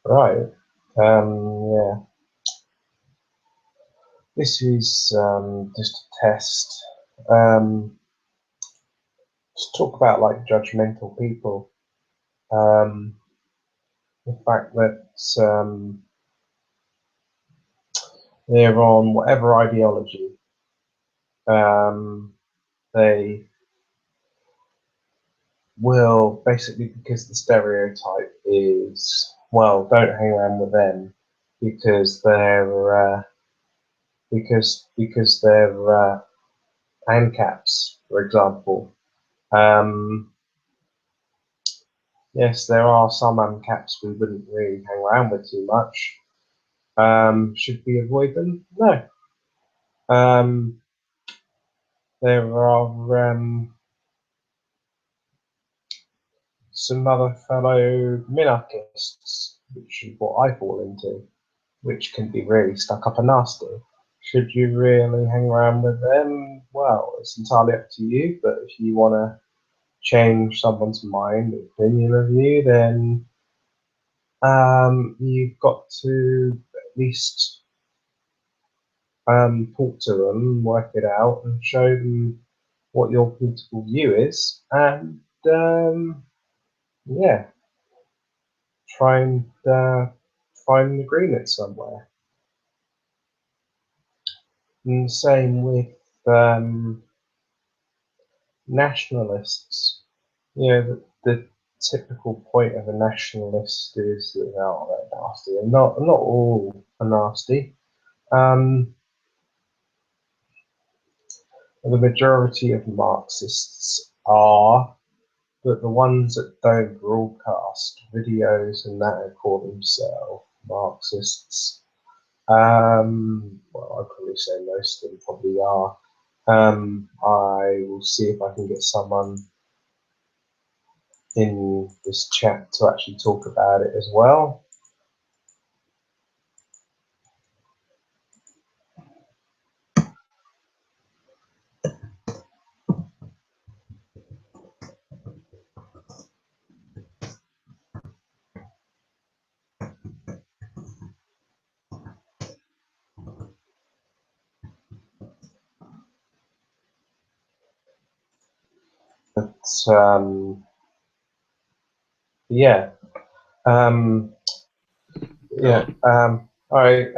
Right. Yeah. This is just a test. Let's talk about like judgmental people. Um, the fact that they're on whatever ideology, um, they will basically, because the stereotype is, well, don't hang around with them because they're ANCAPs, for example. Um, yes, there are some ANCAPs we wouldn't really hang around with too much. Should we avoid them? No. Um, there are some other fellow minarchists, which is what I fall into, which can be really stuck up and nasty. Should you really hang around with them? Well, it's entirely up to you, but if you want to change someone's mind, opinion of you, then you've got to at least talk to them, work it out, and show them what your political view is, and yeah, try and find an agreement somewhere. And the same with nationalists. You know, the typical point of a nationalist is that they're nasty, and not all are nasty. The majority of Marxists are, but the ones that don't broadcast videos and that and call themselves Marxists, well, I'd probably say most of them probably are. I will see if I can get someone in this chat to actually talk about it as well. But yeah, um, yeah. All right.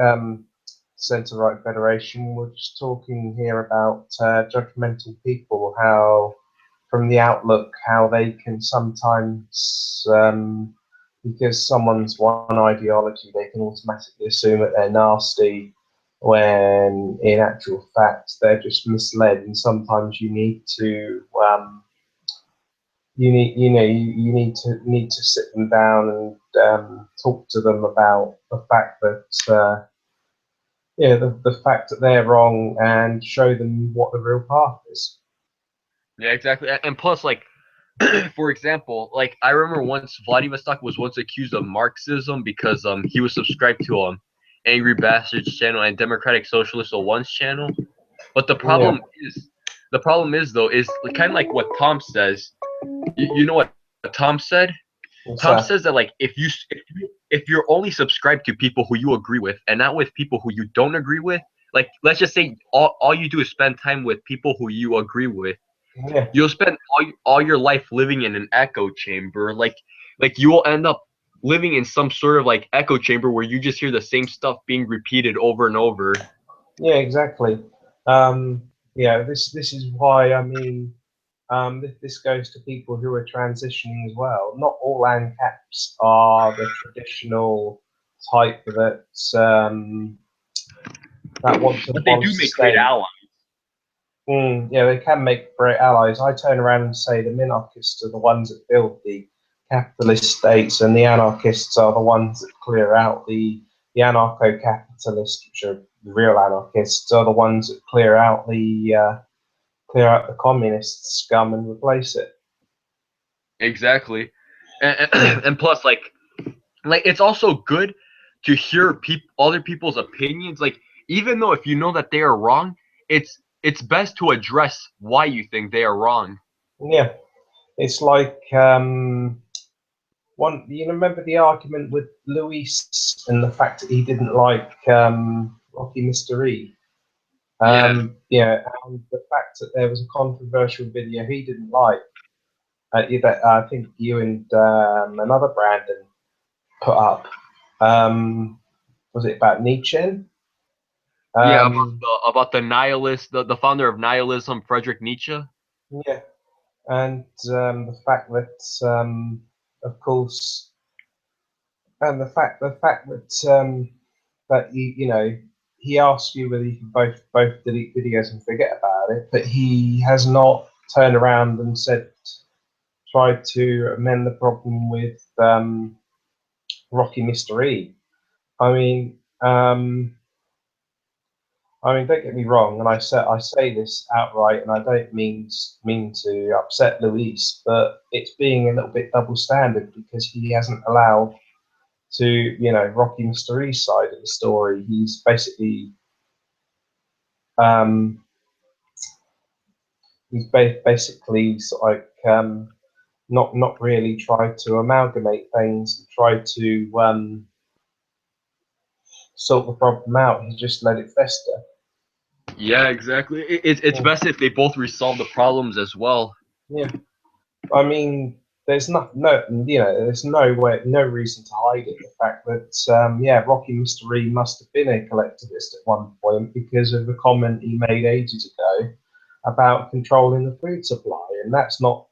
Centre Right Federation. We're just talking here about judgmental people. How, from the outlook, how they can sometimes, because someone's one ideology, they can automatically assume that they're nasty, when in actual fact they're just misled. And sometimes you need to you need to sit them down and talk to them about the fact that the fact that they're wrong, and show them what the real path is. Yeah, exactly. And plus, like, for example, like I remember once Vladivostok was once accused of Marxism because he was subscribed to Angry Bastards channel and Democratic Socialist 01's channel. But Yeah, the problem is though, is kind of like what Tom says. You know what Tom said? what's Tom that? says that like if you're only subscribed to people who you agree with and not with people who you don't agree with, like let's just say all you do is spend time with people who you agree with, Yeah, you'll spend all your life living in an echo chamber. Like you will end up living in some sort of like echo chamber where you just hear the same stuff being repeated over and over. yeah, exactly. Yeah, this is why, I mean, this goes to people who are transitioning as well. Not all ANCAPs are the traditional type that want to But they do abolish the make great state. allies. Yeah, they can make great allies. I turn around and say the minarchists are the ones that build the capitalist states, and the anarchists are the ones that clear out the anarcho-capitalists, which are the real anarchists, are the ones that clear out the communist scum and replace it. Exactly. And plus like it's also good to hear other people's opinions. Like even though if you know that they are wrong, it's best to address why you think they are wrong. Yeah, it's like one. You remember the argument with Luis and the fact that he didn't like Rocky Mystery. Yeah. Yeah, and the fact that there was a controversial video he didn't like. That I think you and another Brandon put up. Was it about Nietzsche? Yeah, Um, about the nihilist, the founder of nihilism, Friedrich Nietzsche. yeah, and the fact that, of course, and the fact that that he asked you whether you can both delete videos and forget about it, but he has not turned around and said tried to amend the problem with Rocky Mystery. I mean, don't get me wrong, and I say this outright, and I don't mean to upset Luis, but it's being a little bit double standard because he hasn't allowed to, Rocky Mystery's side of the story. He's basically um, basically sort of like not really tried to amalgamate things and tried to sort the problem out. He just let it fester. Yeah, exactly. It's Yeah. best if they both resolve the problems as well. Yeah. I mean, there's there's no reason to hide it. The fact that, Rocky Mystery must have been a collectivist at one point because of the comment he made ages ago about controlling the food supply, and that's not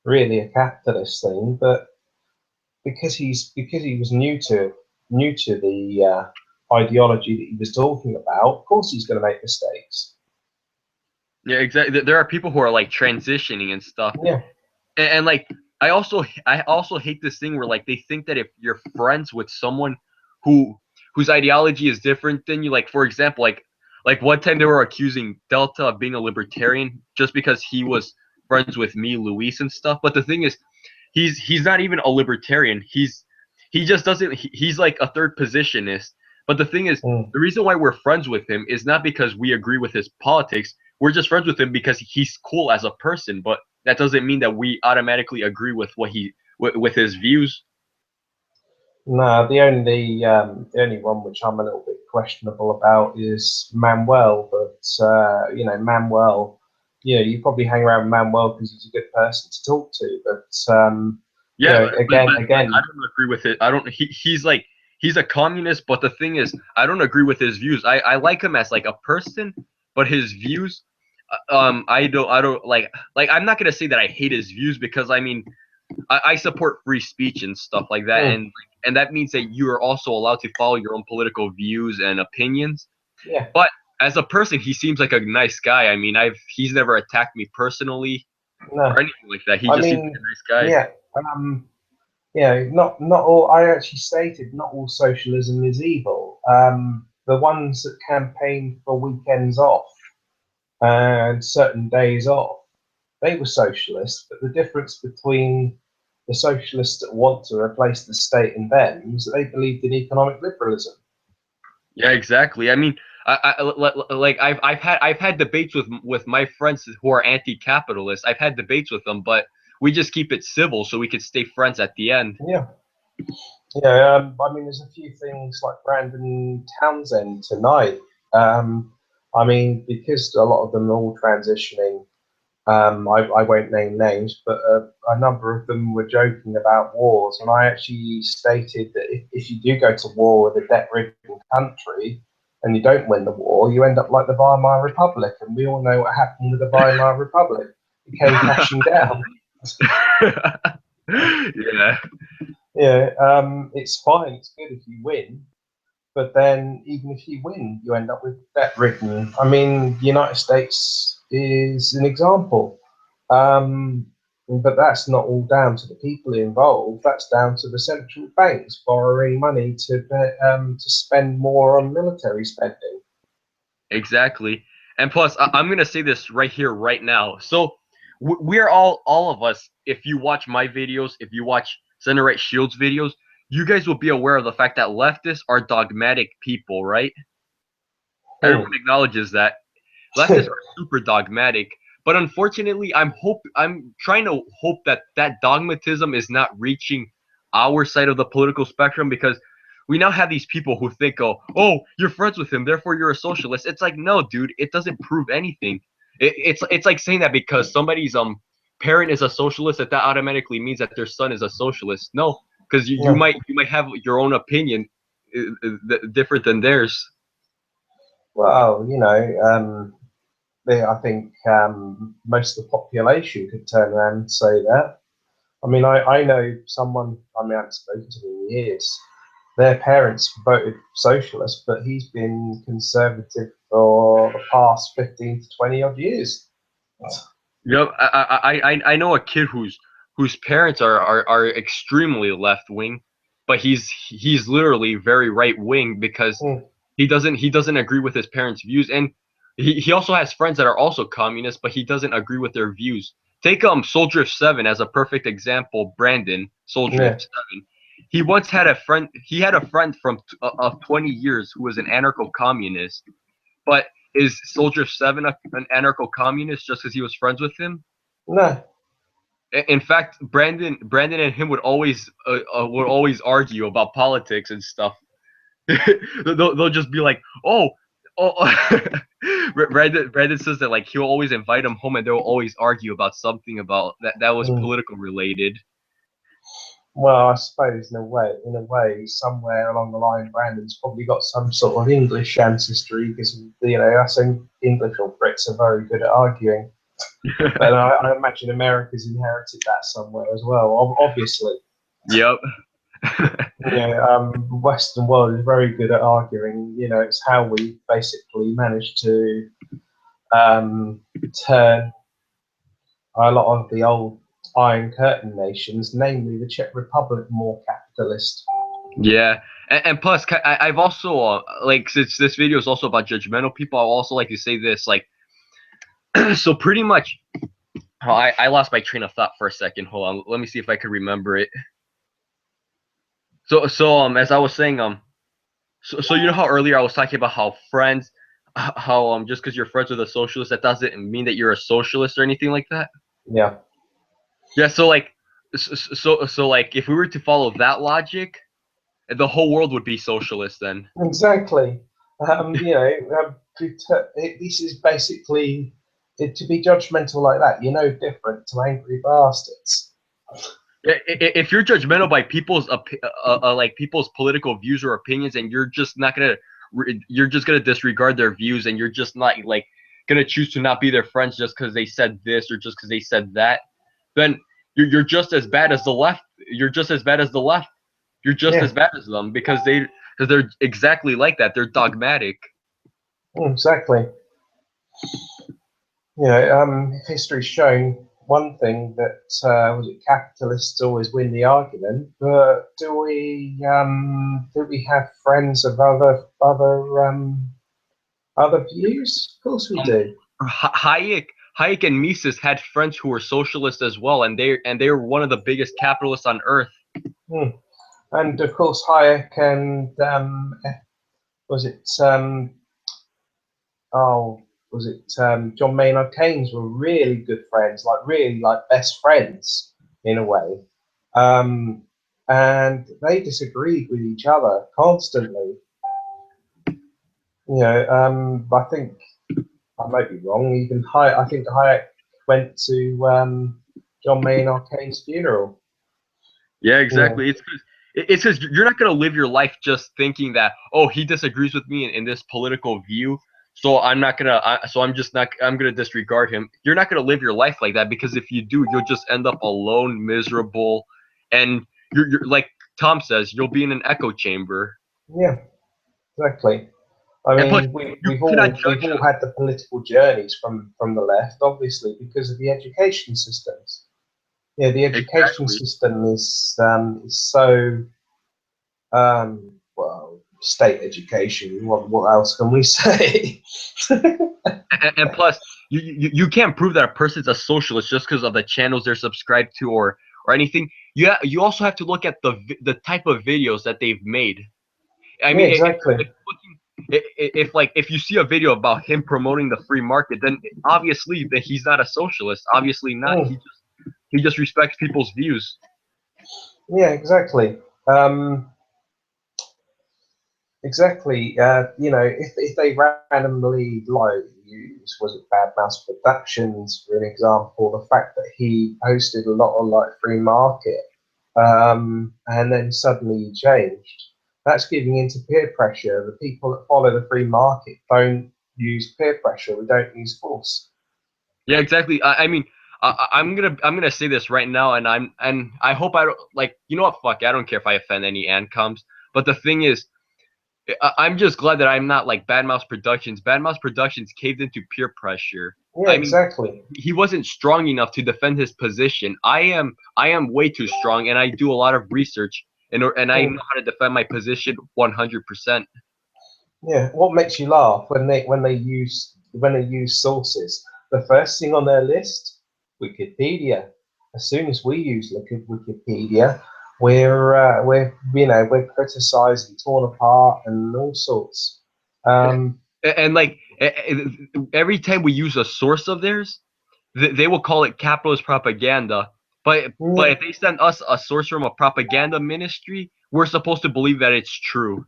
really a capitalist thing. But because he was new to the ideology that he was talking about, of course he's going to make mistakes. Yeah, exactly. There are people who are like transitioning and stuff, Yeah. and like I also hate this thing where like they think that if you're friends with someone who whose ideology is different than you, like for example, like one time they were accusing Delta of being a libertarian just because he was friends with me, Luis, and stuff. But the thing is, he's not even a libertarian. He just doesn't. He's like a third positionist. But the thing is, Mm. the reason why we're friends with him is not because we agree with his politics. We're just friends with him because he's cool as a person. But that doesn't mean that we automatically agree with with his views. No, the only one which I'm a little bit questionable about is Manuel. But Manuel, you probably hang around with Manuel because he's a good person to talk to. But Yeah, but I again, don't agree with it. I don't. He's like he's a communist, but the thing is, I don't agree with his views. I like him as like a person, but his views, I don't like. I'm not gonna say that I hate his views because I mean I support free speech and stuff like that, mm, and that means that you are also allowed to follow your own political views and opinions. yeah, But as a person, he seems like a nice guy. I mean, he's never attacked me personally or no, anything like that. He I just seems like mean, a nice guy. yeah, not all. I actually stated not all socialism is evil. The ones that campaigned for weekends off and certain days off, they were socialists, but the difference between the socialists that want to replace the state and them is that they believed in economic liberalism. Yeah, exactly. I mean, like I've had debates with my friends who are anti-capitalist. I've had debates with them, but we just keep it civil so we could stay friends at the end. Yeah, I mean, there's a few things like Brandon Townsend tonight. I mean, because a lot of them are all transitioning. I won't name names, but a number of them were joking about wars, and I actually stated that if you do go to war with a debt-ridden country and you don't win the war, you end up like the Weimar Republic, and we all know what happened with the Weimar Republic. It came crashing down. Yeah. Yeah, it's fine. It's good if you win, but then even if you win, you end up with debt-ridden. I mean, the United States is an example. Um, but that's not all down to the people involved. That's down to the central banks borrowing money to spend more on military spending. Exactly. And plus, I'm gonna say this right here, right now. So we're all of us. If you watch my videos, if you watch Center Right Shields videos, you guys will be aware of the fact that leftists are dogmatic people, right? Hmm. Everyone acknowledges that leftists are super dogmatic. But unfortunately, I'm trying to hope that that dogmatism is not reaching our side of the political spectrum, because we now have these people who think, oh, you're friends with him, therefore you're a socialist. It's like, no, dude, it doesn't prove anything. It's like saying that because somebody's parent is a socialist, that automatically means that their son is a socialist. No, because you Yeah. might have your own opinion different than theirs. Well, I think most of the population could turn around and say that. I mean, I know someone, I mean, I haven't spoken to them in years. Their parents voted socialist, but he's been conservative for the past 15 to 20 odd years. Yep, I know a kid whose parents are extremely left wing, but he's literally very right wing because Mm, he doesn't agree with his parents' views, and he also has friends that are also communists, but he doesn't agree with their views. Take Soul Drift 7 as a perfect example. Brandon, Soul yeah, Drift 7. He once had a friend. He had a friend from of 20 years who was an anarcho-communist, but is Soldier 7 an anarcho-communist just because he was friends with him? no, In fact, Brandon and him would always argue about politics and stuff. They'll just be like, oh. Brandon says that like he'll always invite him home and they'll always argue about something about that was mm. political related. Well, I suppose in a way, somewhere along the line, Brandon's probably got some sort of English ancestry because us English or Brits are very good at arguing. But I imagine America's inherited that somewhere as well. Obviously, Yep. the Western world is very good at arguing. It's how we basically managed to turn a lot of the old Iron Curtain nations, namely the Czech Republic, more capitalist. Yeah, and plus, I've also like, since this video is also about judgmental people, I'll also like to say this, like, so pretty much, I lost my train of thought for a second. Hold on, let me see if I can remember it. So as I was saying, so you know how earlier I was talking about how friends, how just because you're friends with a socialist, that doesn't mean that you're a socialist or anything like that. Yeah. Yeah, so like, so like, if we were to follow that logic, the whole world would be socialist then. Exactly. This is basically to be judgmental like that. You're no different to angry bastards. If you're judgmental by people's like people's political views or opinions, and you're just not gonna you're just gonna disregard their views, and you're just not like gonna choose to not be their friends just because they said this or just because they said that, then you're just as bad as the left. You're just as bad as the left. You're just Yeah, as bad as them because they're exactly like that. They're dogmatic. exactly. History's shown one thing that was it capitalists always win the argument, but do we have friends of other views? Of course we do. Hayek and Mises had friends who were socialists as well, and they were one of the biggest capitalists on earth. Hmm. And of course, Hayek and was it John Maynard Keynes were really good friends, like really like best friends in a way. And they disagreed with each other constantly. I think I might be wrong. Even I think Hayek went to John Maynard Keynes' funeral. Yeah, You know, exactly. It's because you're not gonna live your life just thinking that, oh, he disagrees with me in this political view, so I'm not gonna so I'm just not I'm gonna disregard him. You're not gonna live your life like that, because if you do, you'll just end up alone, miserable, and you're like Tom says, you'll be in an echo chamber. yeah, exactly. I And plus, mean, you we've cannot we've judge. all had the political journeys from the left, obviously, because of the education systems. Yeah, the education Exactly. system is so well, state education. What else can we say? And plus, you can't prove that a person's a socialist just because of the channels they're subscribed to or anything. You also have to look at the type of videos that they've made. I Yeah, mean, exactly. if like if you see a video about him promoting the free market, then obviously that he's not a socialist. Obviously not. Mm. He just respects people's views. Yeah, exactly. Exactly. If they randomly use, was it Bad Mouse Productions for an example, the fact that he posted a lot on like free market, and then suddenly he changed, that's giving into peer pressure. The people that follow the free market don't use peer pressure. We don't use force. Yeah, exactly. I mean, I'm gonna say this right now, and I hope I don't like. You know what? Fuck, I don't care if I offend any Ancoms. But the thing is, I'm just glad that I'm not like Bad Mouse Productions. Bad Mouse Productions caved into peer pressure. Yeah, I mean, exactly. he wasn't strong enough to defend his position. I am way too strong, and I do a lot of research, and I know Mm. how to defend my position 100%. Yeah, what makes you laugh when they use sources? The first thing on their list, Wikipedia. As soon as we use Wikipedia, we're criticised and torn apart and all sorts. Um, And like every time we use a source of theirs, they will call it capitalist propaganda. But yeah, if they send us a source from a propaganda ministry, we're supposed to believe that it's true.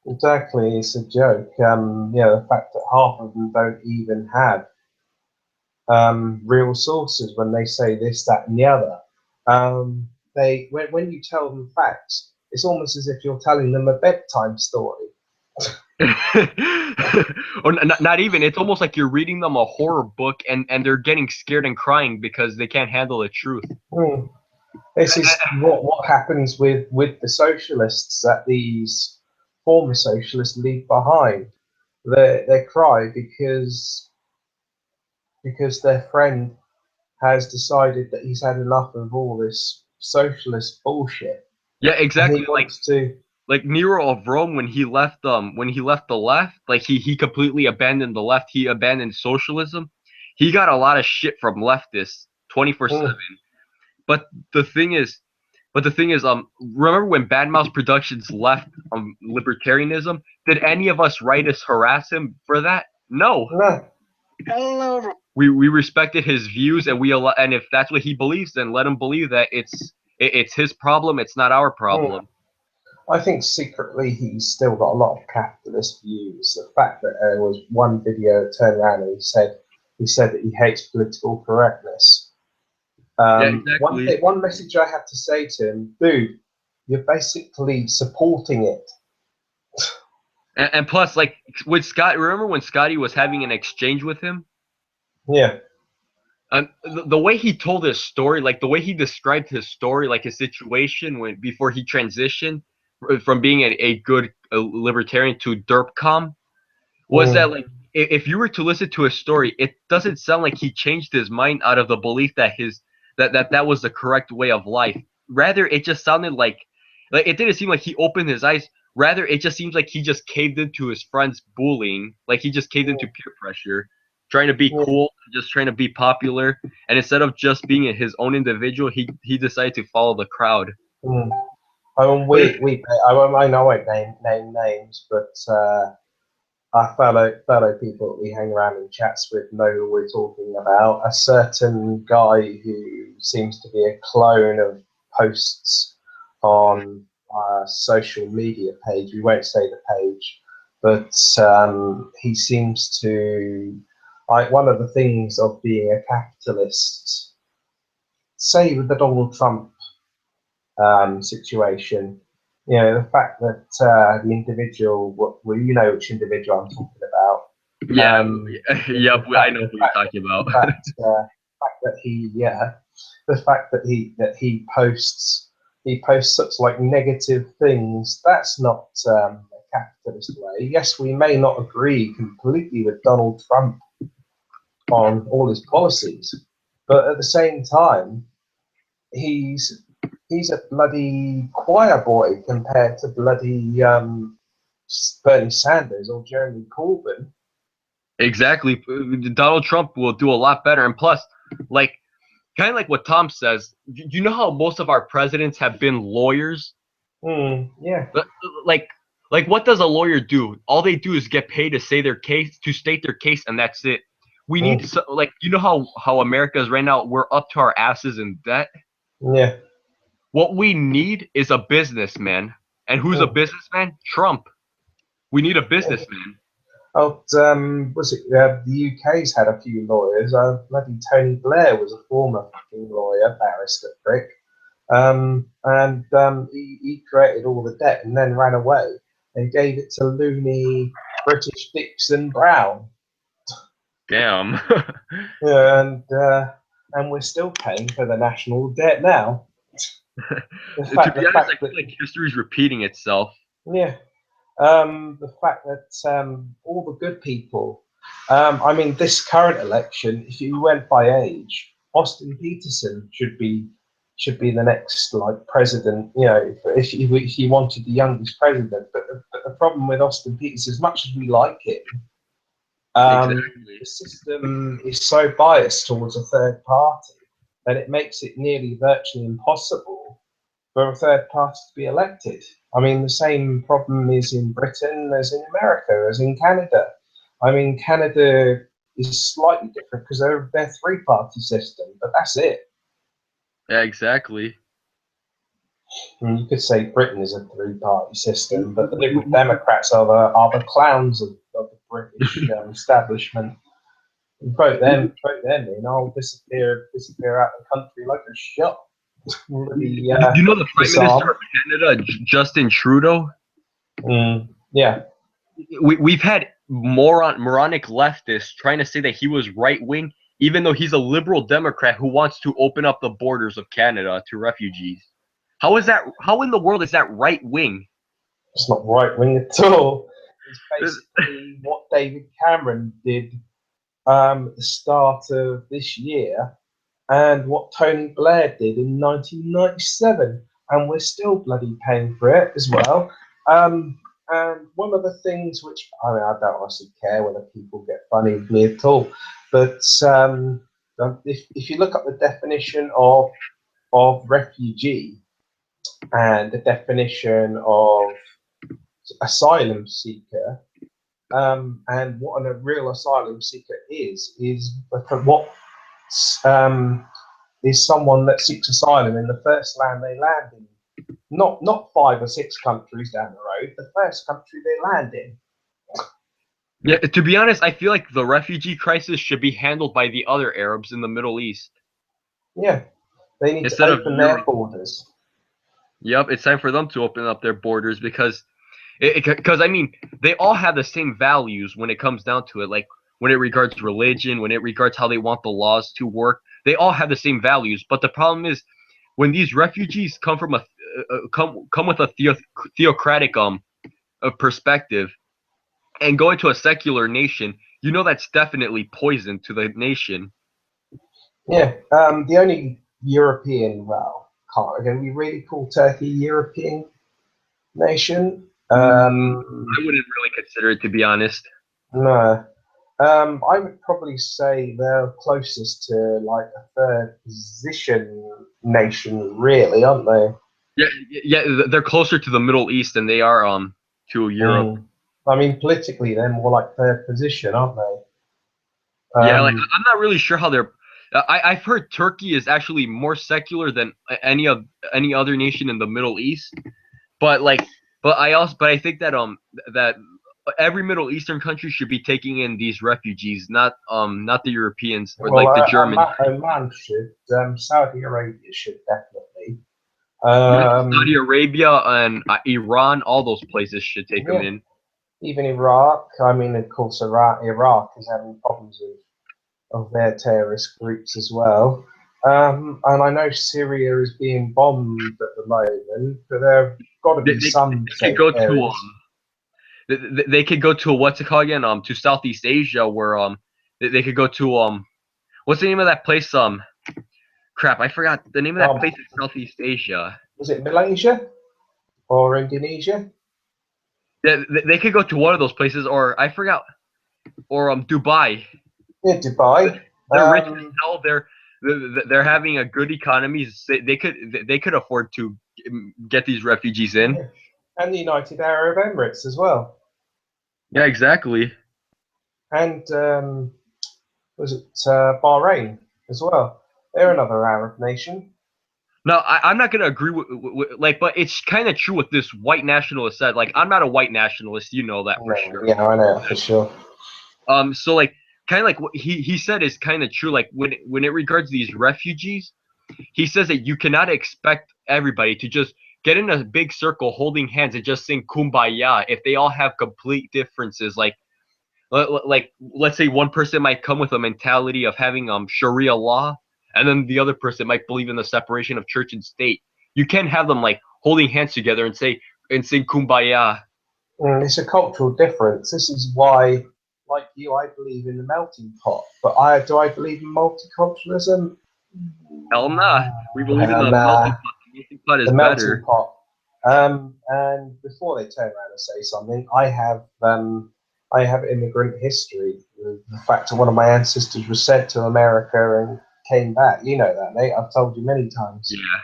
exactly. It's a joke. The fact that half of them don't even have real sources when they say this, that, and the other. When you tell them facts, it's almost as if you're telling them a bedtime story. Or not even. It's almost like you're reading them a horror book, and they're getting scared and crying because they can't handle the truth. Hmm. This is what happens with the socialists that these former socialists leave behind. They cry because their friend has decided that he's had enough of all this socialist bullshit, Yeah, and exactly. he wants to. Like Nero of Rome when he left the left, like he completely abandoned the left. He abandoned socialism. He got a lot of shit from leftists 24/7. Mm, But the thing is, remember when Bad Mouse Productions left libertarianism? Did any of us writers harass him for that? No. no, We respected his views, and if that's what he believes, then let him believe that it's his problem. It's not our mm. problem. I think secretly he's still got a lot of capitalist views. The fact that there was one video that turned around and he said that he hates political correctness. Yeah, One exactly. thing, one message I had to say to him, dude, you're basically supporting it. And plus, like with Scott, remember when Scotty was having an exchange with him? Yeah. The way he told his story, like the way he described his story, like his situation when before he transitioned from being a good libertarian to derpcom, was that Mm, like if you were to listen to his story, it doesn't sound like he changed his mind out of the belief that that was the correct way of life. Rather, it just sounded like it didn't seem like he opened his eyes. Rather, it just seems like he just caved into his friends' bullying. Like he just caved into mm, peer pressure, trying to be yeah, cool, just trying to be popular. And instead of just being his own individual, he decided to follow the crowd. mm. I mean, But if, I know I won't name names, but our fellow people that we hang around in chats with know who we're talking about. A certain guy who seems to be a clone of posts on a social media page. We won't say the page, but he seems to. One of the things of being a capitalist, say with the Donald Trump situation, the fact that the individual, well, you know which individual I'm talking about. yeah, yep, The I fact, know the who you're fact, talking about. the fact that he posts such like negative things. That's not a capitalist way. Yes, we may not agree completely with Donald Trump on all his policies, but at the same time, he's he's a bloody choir boy compared to bloody Bernie Sanders or Jeremy Corbyn. Exactly. Donald Trump will do a lot better. And plus, like, kind of like what Tom says, you know how most of our presidents have been lawyers? Yeah, But, Like, what does a lawyer do? All they do is get paid to say their case, to state their case, and that's it. We need, mm, like, you know how America is right now? We're up to our asses in debt. yeah. What we need is a businessman. And who's a Hmm. businessman? Trump. We need a Yeah. businessman. Oh, was it the UK's had a few lawyers? Bloody Tony Blair was a former fucking lawyer, barrister prick. He created all the debt and then ran away and gave it to loony British Dixon Brown. Damn. Yeah, and we're still paying for the national debt now. The To fact, be the honest, I fact feel that like history's repeating itself. yeah, the fact that all the good people. I mean, this current election, if you went by age, Austin Peterson should be the next like president. You know, if you wanted the youngest president, but the problem with Austin Peterson, as much as we like him, Exactly. the system is so biased towards a third party that it makes it nearly virtually impossible for a third party to be elected. I mean, the same problem is in Britain as in America, as in Canada. I mean, Canada is slightly different because they're three-party system, but that's it. Yeah, exactly. I mean, you could say Britain is a three-party system, but the We- Liberal Democrats are the clowns of the British establishment. Vote them in. I'll disappear out of the country like a shot. Really You know the Prime Minister disarmed. of Canada, Justin Trudeau? Yeah, We've had moronic leftists trying to say that he was right wing, even though he's a liberal Democrat who wants to open up the borders of Canada to refugees. How is that? How in the world is that right wing? it's not right wing at all. It's basically what David Cameron did at the start of this year and what Tony Blair did in 1997, and we're still bloody paying for it as well. And one of the things which I mean, I don't honestly care whether people get funny with me at all, but if you look up the definition of refugee and the definition of asylum seeker, and what a real asylum seeker is what um, is someone that seeks asylum in the first land they land in. Not 5 or 6 countries down the road, the first country they land in. Yeah, to be honest, I feel like the refugee crisis should be handled by the other Arabs in the Middle East Yeah, they need to instead of open their Europe. borders. Yep, it's time for them to open up their borders because I mean they all have the same values when it comes down to it. Like when it regards religion, when it regards how they want the laws to work, they all have the same values. But the problem is when these refugees come from come with a theocratic perspective and go into a secular nation, you know that's definitely poison to the nation. Yeah, the only European, well, can we really call Turkey a European nation? I wouldn't really consider it, to be honest. No. I would probably say they're closest to like a third position nation, really, aren't they? Yeah, yeah, they're closer to the Middle East than they are to Europe. I mean, politically, they're more like third position, aren't they? Yeah, like Um, I'm not really sure how they're. I've heard Turkey is actually more secular than any other nation in the Middle East. But like, but I think that every Middle Eastern country should be taking in these refugees, not the Europeans or well, like the Germans. Oman should, Saudi Arabia should definitely. Yep, Saudi Um, Arabia and Iran, all those places should take them yeah, in. even Iraq. I mean, of course, Iraq is having problems of their terrorist groups as well. And I know Syria is being bombed at the moment, but there have got to be some They could safe go to areas. they could go to what's it called again? To Southeast Asia where they could go to what's the name of that place? Crap, I forgot the name of that Um, place in Southeast Asia. was it Malaysia or Indonesia? Yeah, they could go to one of those places, or I forgot, or Dubai. Yeah, Dubai. They're rich as hell. They're having a good economy. They could afford to get these refugees in. Yeah. And the United Arab Emirates as well. Yeah, exactly. And was it Bahrain as well? They're another Arab nation. No, I'm not gonna agree with like, but it's kind of true what this white nationalist said. Like, I'm not a white nationalist, you know that for No, sure. yeah, I know for sure. So like, kind of like what he said is kind of true. Like when it regards these refugees, he says that you cannot expect everybody to just get in a big circle holding hands and just sing kumbaya if they all have complete differences. Like let's say one person might come with a mentality of having Sharia law, and then the other person might believe in the separation of church and state. You can't have them like holding hands together and sing kumbaya. It's a cultural difference. This is why, like you, I believe in the melting pot. But I believe in multiculturalism? Hell nah. We believe in the melting Nah, pot. The melting pot is the melting better. pot. And before they turn around and say something, I have immigrant history. The fact that one of my ancestors was sent to America and came back. You know that, mate. I've told you many times. Yeah.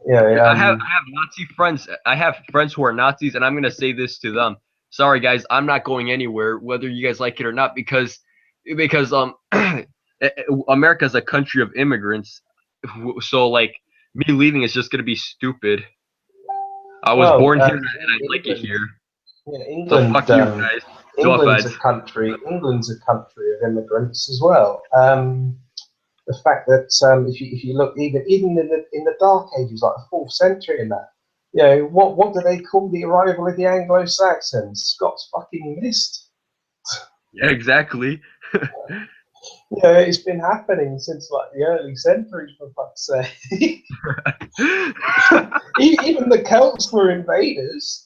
Yeah. I have Nazi friends. I have friends who are Nazis, and I'm gonna say this to them. Sorry, guys, I'm not going anywhere, whether you guys like it or not, because America's a country of immigrants. So like me leaving is just gonna be stupid. I was Well, born here and I like it England. here. Yeah, So England. fuck you guys. No England's a offense. country. England's a country of immigrants as well. The fact that if you look even in the Dark Ages, like the fourth century, and that, you know, what do they call the arrival of the Anglo Saxons? Scots fucking mist. Yeah, exactly. You know, it's been happening since like the early centuries, for fuck's sake. Even the Celts were invaders.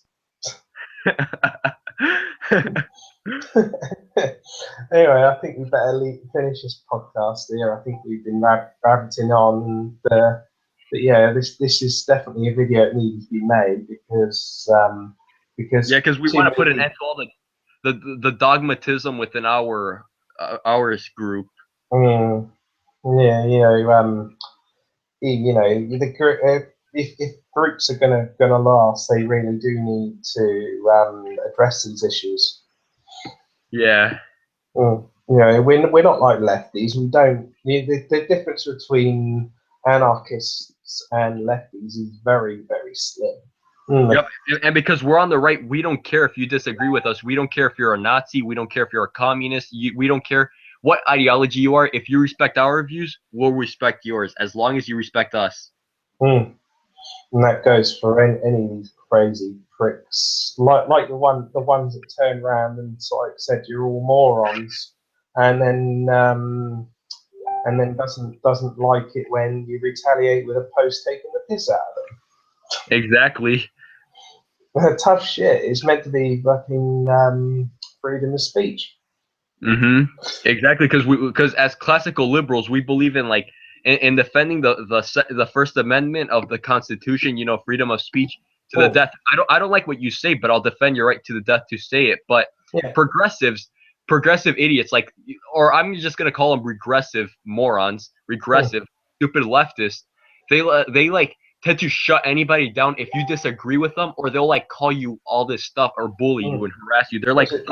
Anyway, I think we better finish this podcast here. I think we've been rabbiting on, and but yeah, this is definitely a video that needs to be made because Yeah, because we too want to many put an people. end to all the dogmatism within ours group. Mm, yeah, if groups are gonna last, they really do need to address these issues. Yeah. You know, we're not like lefties. We don't. The difference between anarchists and lefties is very, very slim. Yep. And because we're on the right, we don't care if you disagree with us. We don't care if you're a Nazi. We don't care if you're a communist. We don't care what ideology you are. If you respect our views, we'll respect yours as long as you respect us. Mm. And that goes for any of these crazy pricks, like the ones that turn around and sort of said you're all morons, and then doesn't like it when you retaliate with a post taking the piss out of them. Exactly. Tough shit. It's meant to be fucking freedom of speech. Mm-hmm. Exactly, because as classical liberals, we believe in like in defending the First Amendment of the Constitution. You know, freedom of speech to the death. I don't like what you say, but I'll defend your right to the death to say it. But Yeah. progressive idiots like, or I'm just gonna call them regressive morons, regressive stupid leftists. They like tend to shut anybody down if you disagree with them, or they'll like call you all this stuff or bully you and harass you. They're like, Was it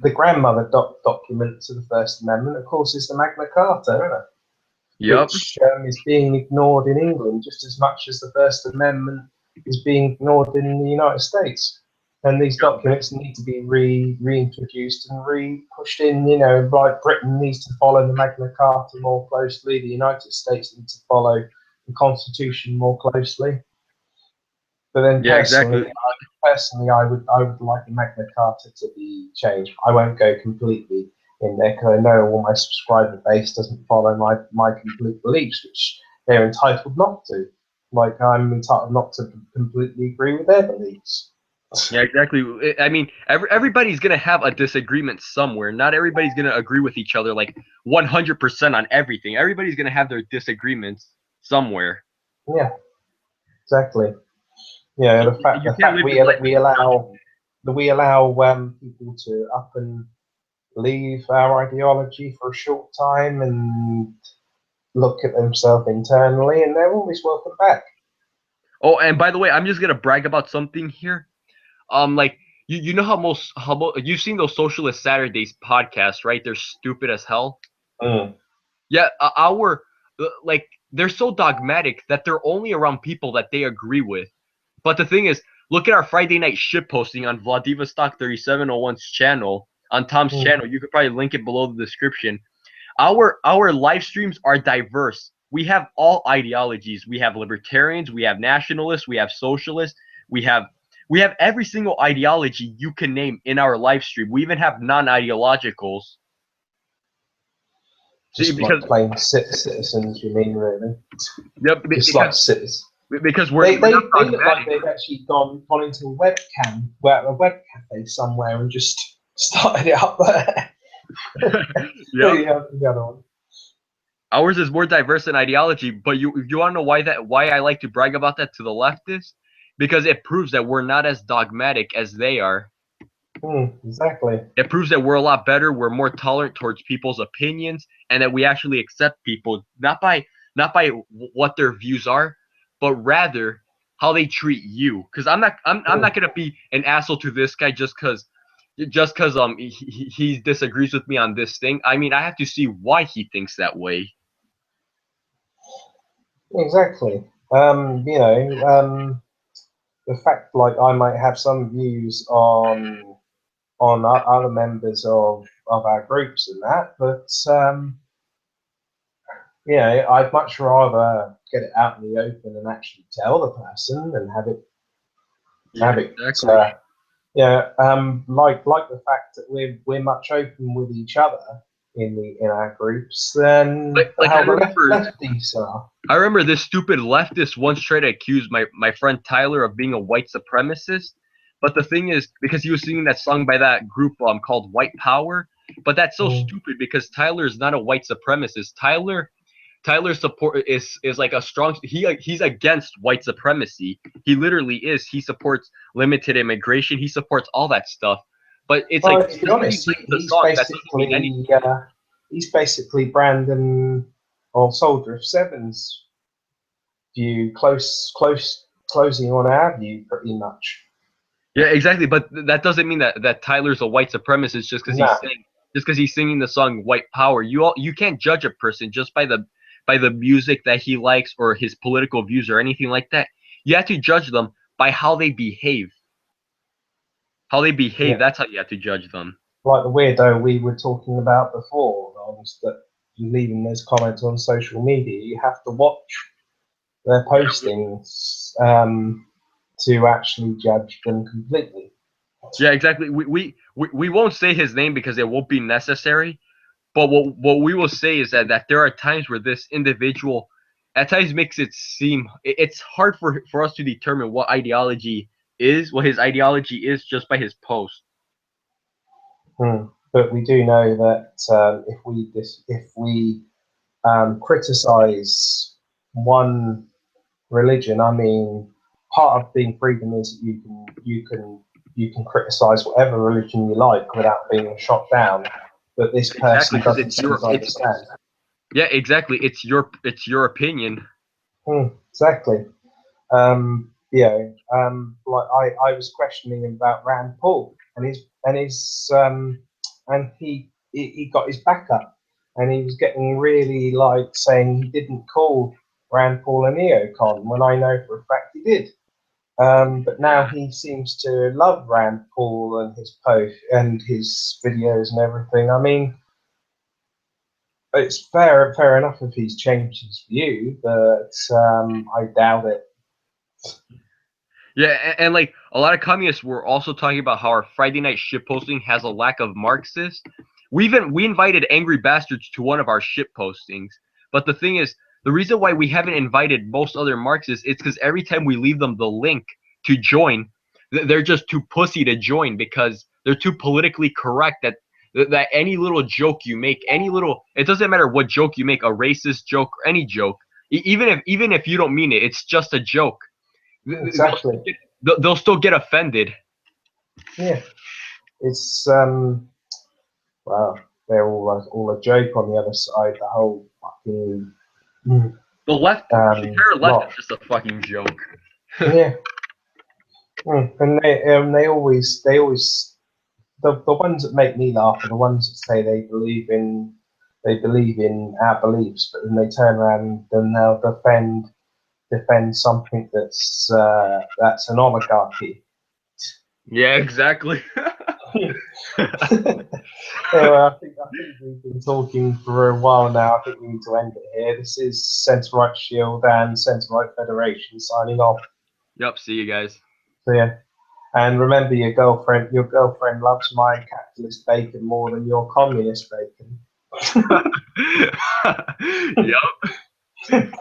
the grandmother document to the First Amendment? Of course, is the Magna Carta, isn't it? yep. Which is being ignored in England just as much as the First Amendment is being ignored in the United States. And these documents need to be reintroduced and pushed in. You know, like Britain needs to follow the Magna Carta more closely. The United States needs to follow the Constitution more closely. But then Yeah, exactly. I would like the Magna Carta to be changed. I won't go completely in there because I know all my subscriber base doesn't follow my complete beliefs, which they're entitled not to. Like I'm entitled not to completely agree with their beliefs. Yeah, exactly. I mean, everybody's gonna have a disagreement somewhere. Not everybody's gonna agree with each other like 100% on everything. Everybody's gonna have their disagreements somewhere. Yeah, exactly. Yeah, You, the you can't fact live your life. we allow people to up and leave our ideology for a short time and look at themselves internally, and they're always welcome back. Oh, and by the way, I'm just gonna brag about something here. Like you know how you've seen those Socialist Saturdays podcasts, right? They're stupid as hell. Mm. Yeah, our like they're so dogmatic that they're only around people that they agree with. But the thing is, look at our Friday night shit posting on Vladivostok 3701's channel, on Tom's channel. You could probably link it below the description. Our live streams are diverse. We have all ideologies. We have libertarians, we have nationalists, we have socialists, we have every single ideology you can name in our live stream. We even have non-ideologicals. Just like plain citizens, you mean, really? Yep, just like citizens. Because they look like they've actually gone into a web cafe somewhere and just started it up there. Yep. The other one. Ours is more diverse in ideology, but you want to know why I like to brag about that to the leftists? Because it proves that we're not as dogmatic as they are. Exactly. It proves that we're a lot better, we're more tolerant towards people's opinions, and that we actually accept people not by what their views are, but rather how they treat you. Because I'm not gonna be an asshole to this guy just because he disagrees with me on this thing. I mean, I have to see why he thinks that way. Exactly. The fact, like, I might have some views on other members of our groups and that, but I'd much rather get it out in the open and actually tell the person and have it Exactly. Like the fact that we're much open with each other in our groups than how the lefties are. I remember this stupid leftist once tried to accuse my friend Tyler of being a white supremacist. But the thing is, because he was singing that song by that group called White Power, but that's so stupid because Tyler is not a white supremacist. Tyler's support is like a strong. He's against white supremacy. He literally is. He supports limited immigration. He supports all that stuff. But it's like, to be honest, he's basically Brandon or Soldier of Seven's view, closing on our view pretty much. Yeah, exactly. But that doesn't mean that Tyler's a white supremacist just because he's singing the song White Power. You can't judge a person just by the music that he likes or his political views or anything like that. You have to judge them by how they behave. How they behave, that's how you have to judge them. Like the weirdo we were talking about before, that leaving those comments on social media, you have to watch their postings to actually judge them completely. Yeah, exactly. We won't say his name because it won't be necessary. But what we will say is that there are times where this individual at times makes it seem it's hard for us to determine what his ideology is just by his post. But we do know that if we criticize one religion, I mean, part of being freedom is that you can criticize whatever religion you like without being shot down. But this person doesn't seem to understand. Yeah, exactly. It's your opinion. Exactly. Like I was questioning him about Rand Paul and he got his back up, and he was getting really like saying he didn't call Rand Paul a neocon when I know for a fact he did. But now he seems to love Rand Paul and his post and his videos and everything. I mean, it's fair enough if he's changed his view, but I doubt it. Yeah, and like a lot of communists were also talking about how our Friday night shitposting has a lack of Marxists. We invited angry bastards to one of our shitpostings, but the thing is, the reason why we haven't invited most other Marxists is because every time we leave them the link to join, they're just too pussy to join because they're too politically correct that any little joke you make, it doesn't matter what joke you make, a racist joke or any joke, even if you don't mean it, it's just a joke. Exactly. They'll still get offended. Yeah, it's well, they're all a joke on the other side. The whole fucking the entire left is just a fucking joke. Yeah, and they always the ones that make me laugh are the ones that say they believe in they believe in our beliefs, but then they turn around and they'll defend something that's an oligarchy. Yeah, exactly. Anyway, I think we've been talking for a while now. I think we need to end it here. This is Centre Right Shield and Centre Right Federation signing off. Yep. See you guys. So yeah, and remember, your girlfriend loves my capitalist bacon more than your communist bacon. Yep.